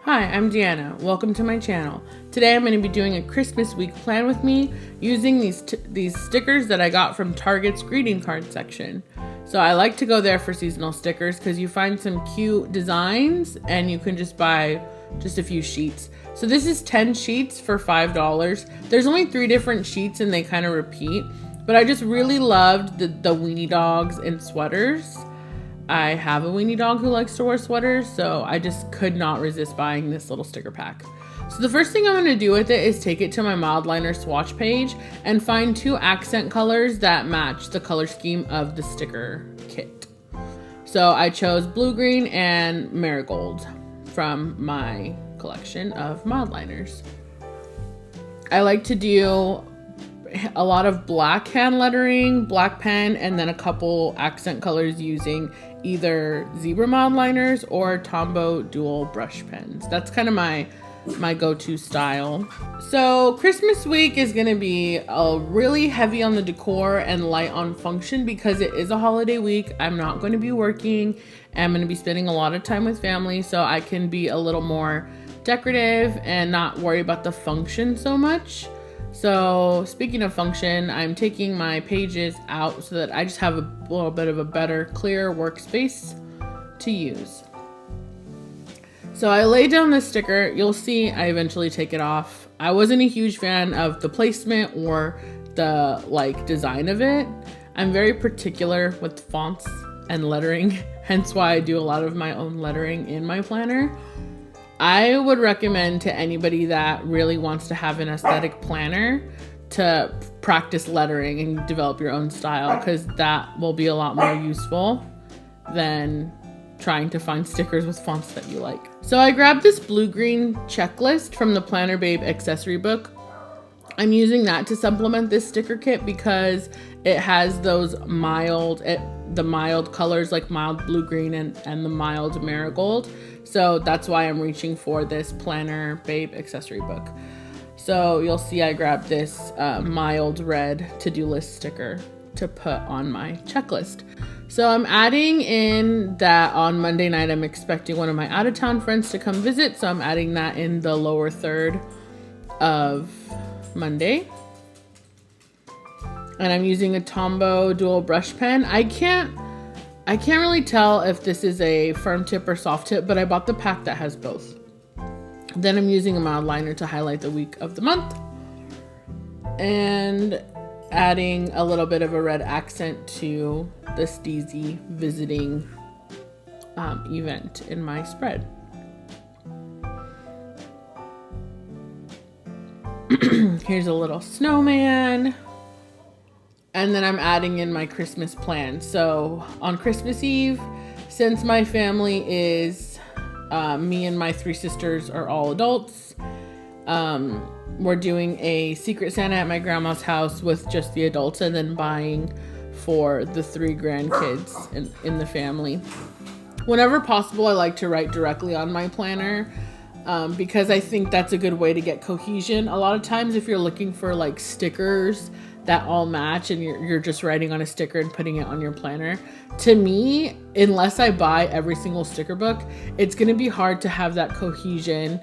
Hi, I'm Deanna. Welcome to my channel. Today I'm going to be doing a Christmas week plan with me using these stickers that I got from Target's greeting card section. So I like to go there for seasonal stickers because you find some cute designs and you can just buy just a few sheets. So this is 10 sheets for $5. There's only 3 different sheets and they kind of repeat, but I just really loved the weenie dogs and sweaters. I have a weenie dog who likes to wear sweaters, so I just could not resist buying this little sticker pack. So the first thing I'm going to do with it is take it to my mild liner swatch page and find 2 accent colors that match the color scheme of the sticker kit. So I chose blue green and marigold from my collection of mild liners. I like to do a lot of black hand lettering, black pen, and then a couple accent colors using either zebra mild liners or Tombow dual brush pens. That's kind of my go-to style. So Christmas week is going to be really heavy on the decor and light on function because it is a holiday week. I'm not going to be working. I'm going to be spending a lot of time with family, so I can be a little more decorative and not worry about the function so much. So speaking of function, I'm taking my pages out so that I just have a little bit of a better, clear workspace to use. So I laid down this sticker. You'll see I eventually take it off. I wasn't a huge fan of the placement or the design of it. I'm very particular with fonts and lettering, hence why I do a lot of my own lettering in my planner. I would recommend to anybody that really wants to have an aesthetic planner to practice lettering and develop your own style, because that will be a lot more useful than trying to find stickers with fonts that you like. So I grabbed this blue-green checklist from the Planner Babe Accessory Book. I'm using that to supplement this sticker kit because it has those the mild colors like mild blue-green and the mild marigold. So that's why I'm reaching for this Planner Babe Accessory Book. So you'll see I grabbed this mild red to-do list sticker to put on my checklist. So I'm adding in that on Monday night I'm expecting one of my out-of-town friends to come visit. So I'm adding that in the lower third of Monday. And I'm using a Tombow dual brush pen. I can't really tell if this is a firm tip or soft tip, but I bought the pack that has both. Then I'm using a mild liner to highlight the week of the month. And adding a little bit of a red accent to the Steezy visiting event in my spread. Here's a little snowman. And then I'm adding in my Christmas plan. So on Christmas Eve, since my family is, me and my 3 sisters are all adults, we're doing a Secret Santa at my grandma's house with just the adults and then buying for the 3 grandkids in the family. Whenever possible, I like to write directly on my planner because I think that's a good way to get cohesion. A lot of times if you're looking for stickers that all match and you're just writing on a sticker and putting it on your planner, to me, unless I buy every single sticker book, it's going to be hard to have that cohesion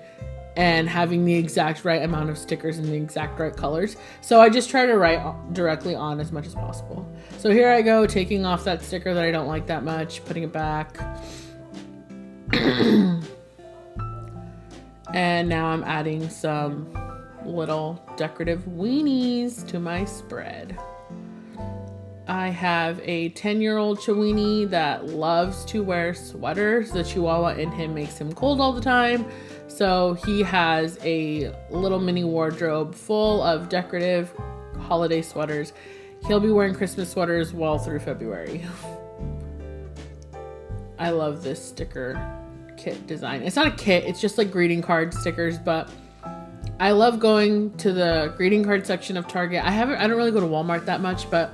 and having the exact right amount of stickers and the exact right colors. So I just try to write directly on as much as possible. So here I go, taking off that sticker that I don't like that much, putting it back. And now I'm adding some little decorative weenies to my spread. I have a 10-year-old Chiweenie that loves to wear sweaters. The Chihuahua in him makes him cold all the time. So he has a little mini wardrobe full of decorative holiday sweaters. He'll be wearing Christmas sweaters well through February. I love this sticker kit design. It's not a kit, it's just greeting card stickers, but I love going to the greeting card section of Target. I don't really go to Walmart that much, but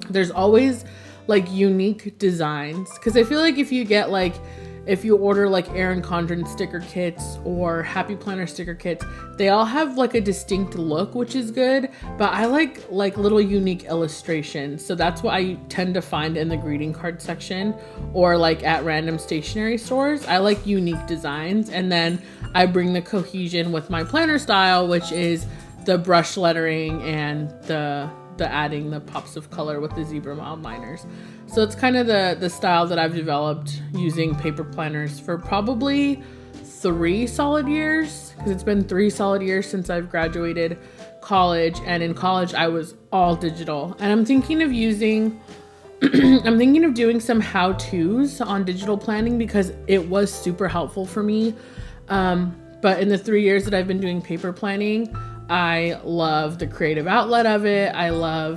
there's always unique designs, because I feel like if you get if you order like Erin Condren sticker kits or Happy Planner sticker kits, they all have like a distinct look, which is good, but I like little unique illustrations. So that's what I tend to find in the greeting card section or like at random stationery stores. I like unique designs, and then I bring the cohesion with my planner style, which is the brush lettering and the adding the pops of color with the zebra mild liners. So it's kind of the style that I've developed using paper planners for probably 3 solid years, because it's been 3 solid years since I've graduated college, and in college I was all digital, and I'm thinking of doing some how-tos on digital planning because it was super helpful for me. But in the 3 years that I've been doing paper planning, I love the creative outlet of it. I love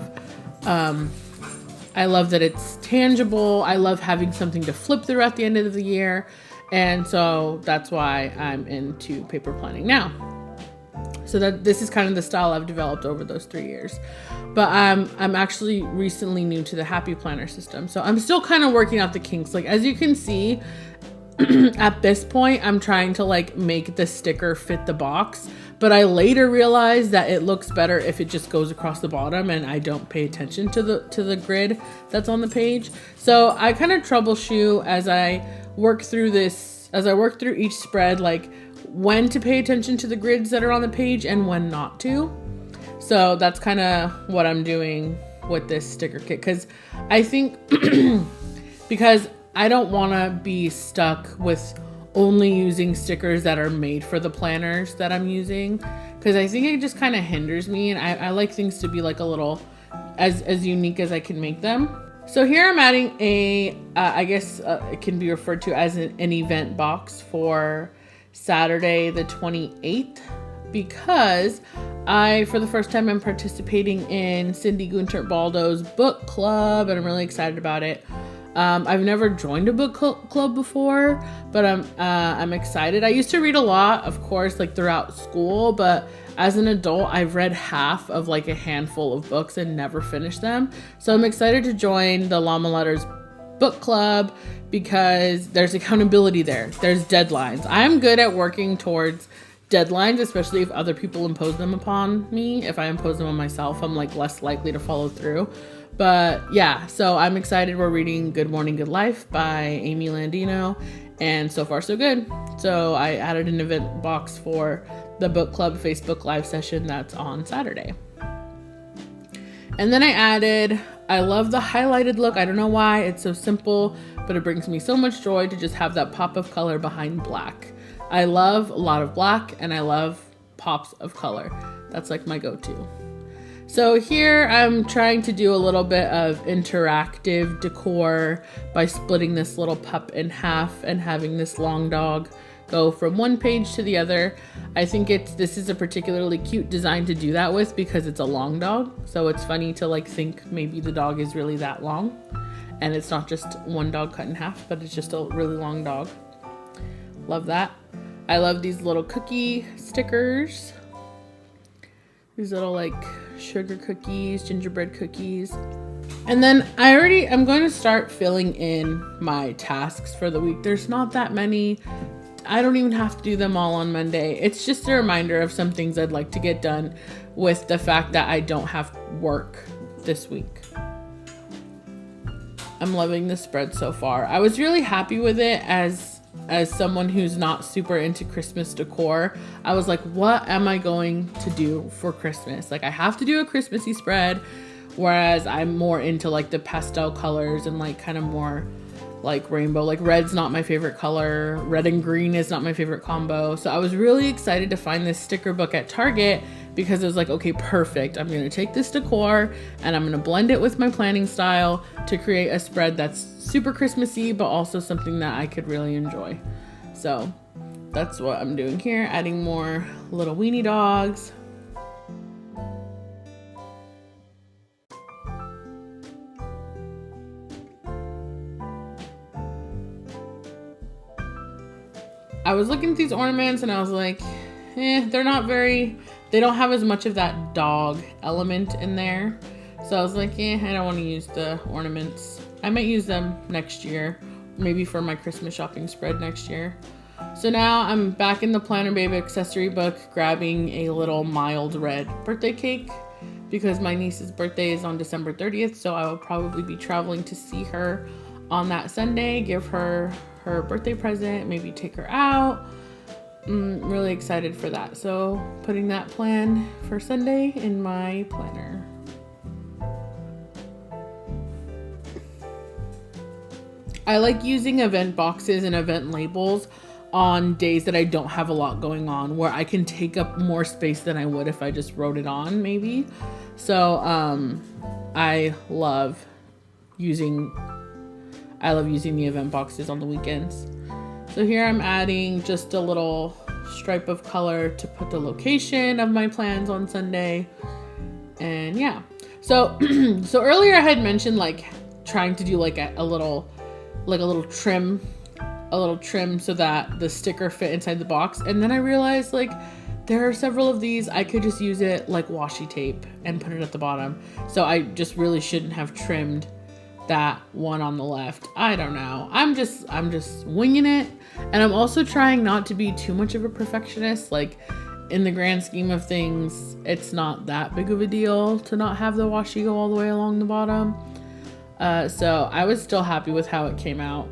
that it's tangible. I love having something to flip through at the end of the year. And so that's why I'm into paper planning now. So that this is kind of the style I've developed over those 3 years. But I'm actually recently new to the Happy Planner system. So I'm still kind of working out the kinks. Like, as you can see, at this point, I'm trying to like make the sticker fit the box, but I later realized that it looks better if it just goes across the bottom and I don't pay attention to the grid that's on the page. So I kind of troubleshoot as I work through each spread, like when to pay attention to the grids that are on the page and when not to. So that's kind of what I'm doing with this sticker kit, because I think because I don't want to be stuck with only using stickers that are made for the planners that I'm using, because I think it just kind of hinders me, and I like things to be like a little as unique as I can make them. So here I'm adding I guess it can be referred to as an event box for Saturday the 28th, because for the first time I'm participating in Cindy Gunter Baldo's book club, and I'm really excited about it. I've never joined a book club before, but I'm excited. I used to read a lot, of course, like throughout school, but as an adult, I've read half of like a handful of books and never finished them. So I'm excited to join the Llama Letters book club because there's accountability there. There's deadlines. I'm good at working towards deadlines, especially if other people impose them upon me. If I impose them on myself, I'm like less likely to follow through. But yeah, so I'm excited. We're reading Good Morning, Good Life by Amy Landino, and so far so good. So I added an event box for the book club Facebook live session that's on Saturday. And then I love the highlighted look. I don't know why, it's so simple, but it brings me so much joy to just have that pop of color behind black. I love a lot of black, and I love pops of color. That's like my go-to. So here I'm trying to do a little bit of interactive decor by splitting this little pup in half and having this long dog go from one page to the other. I think this is a particularly cute design to do that with because it's a long dog. So it's funny to like think maybe the dog is really that long and it's not just one dog cut in half, but it's just a really long dog. Love that. I love these little cookie stickers. These little like sugar cookies, gingerbread cookies. And then I'm going to start filling in my tasks for the week. There's not that many. I don't even have to do them all on Monday. It's just a reminder of some things I'd like to get done with the fact that I don't have work this week. I'm loving the spread so far. I was really happy with it as someone who's not super into Christmas decor. I was like, what am I going to do for Christmas? Like, I have to do a Christmassy spread, whereas I'm more into like the pastel colors and like kind of more like rainbow. Like red's not my favorite color. Red and green is not my favorite combo. So I was really excited to find this sticker book at Target because it was like, okay, perfect. I'm going to take this decor and I'm going to blend it with my planning style to create a spread that's super Christmassy, but also something that I could really enjoy. So that's what I'm doing here, adding more little weenie dogs. I was looking at these ornaments and I was like, they're not they don't have as much of that dog element in there. So I was like, I don't want to use the ornaments. I might use them next year maybe for my Christmas shopping spread next year. So now I'm back in the Planner Babe Accessory Book grabbing a little mild red birthday cake because my niece's birthday is on December 30th, so I will probably be traveling to see her on that Sunday, give her her birthday present, maybe take her out. I'm really excited for that. So putting that plan for Sunday in my planner. I like using event boxes and event labels on days that I don't have a lot going on, where I can take up more space than I would if I just wrote it on maybe. So I love using the event boxes on the weekends. So here I'm adding just a little stripe of color to put the location of my plans on Sunday. And yeah. So earlier I had mentioned like trying to do like a little trim so that the sticker fit inside the box. And then I realized like there are several of these. I could just use it like washi tape and put it at the bottom. So I just really shouldn't have trimmed that one on the left. I don't know. I'm just winging it. And I'm also trying not to be too much of a perfectionist. Like in the grand scheme of things, it's not that big of a deal to not have the washi go all the way along the bottom. So I was still happy with how it came out.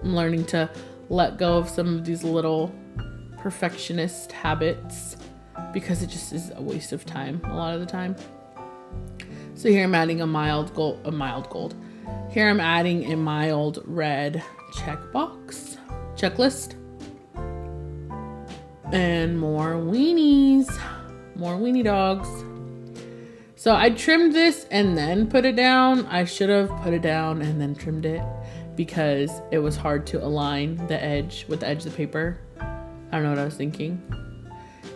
I'm learning to let go of some of these little perfectionist habits because it just is a waste of time a lot of the time. So here I'm adding a mild gold. Here I'm adding a mild red checklist. And more weenie dogs. So I trimmed this and then put it down. I should have put it down and then trimmed it because it was hard to align the edge with the edge of the paper. I don't know what I was thinking.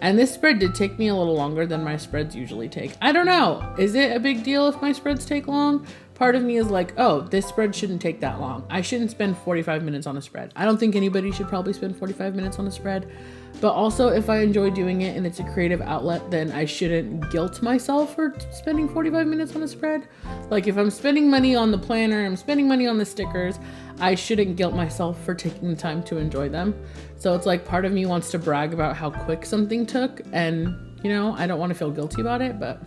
And this spread did take me a little longer than my spreads usually take. I don't know. Is it a big deal if my spreads take long? Part of me is like, oh, this spread shouldn't take that long. I shouldn't spend 45 minutes on a spread. I don't think anybody should probably spend 45 minutes on a spread. But also, if I enjoy doing it and it's a creative outlet, then I shouldn't guilt myself for spending 45 minutes on a spread. Like if I'm spending money on the planner, I'm spending money on the stickers, I shouldn't guilt myself for taking the time to enjoy them. So it's like part of me wants to brag about how quick something took, and you know, I don't want to feel guilty about it, but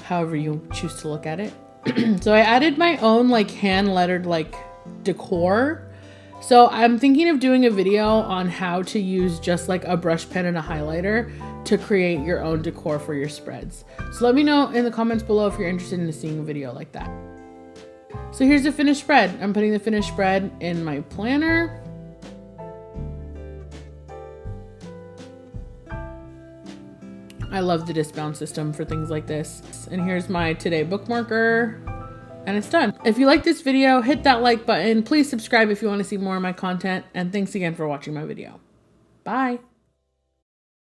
however you choose to look at it. So I added my own like hand lettered like decor. So I'm thinking of doing a video on how to use just like a brush pen and a highlighter to create your own decor for your spreads. So let me know in the comments below if you're interested in seeing a video like that. So here's the finished spread. I'm putting the finished spread in my planner. I love the disc bound system for things like this. And here's my today bookmarker. And it's done. If you like this video, hit that like button. Please subscribe if you want to see more of my content. And thanks again for watching my video. Bye.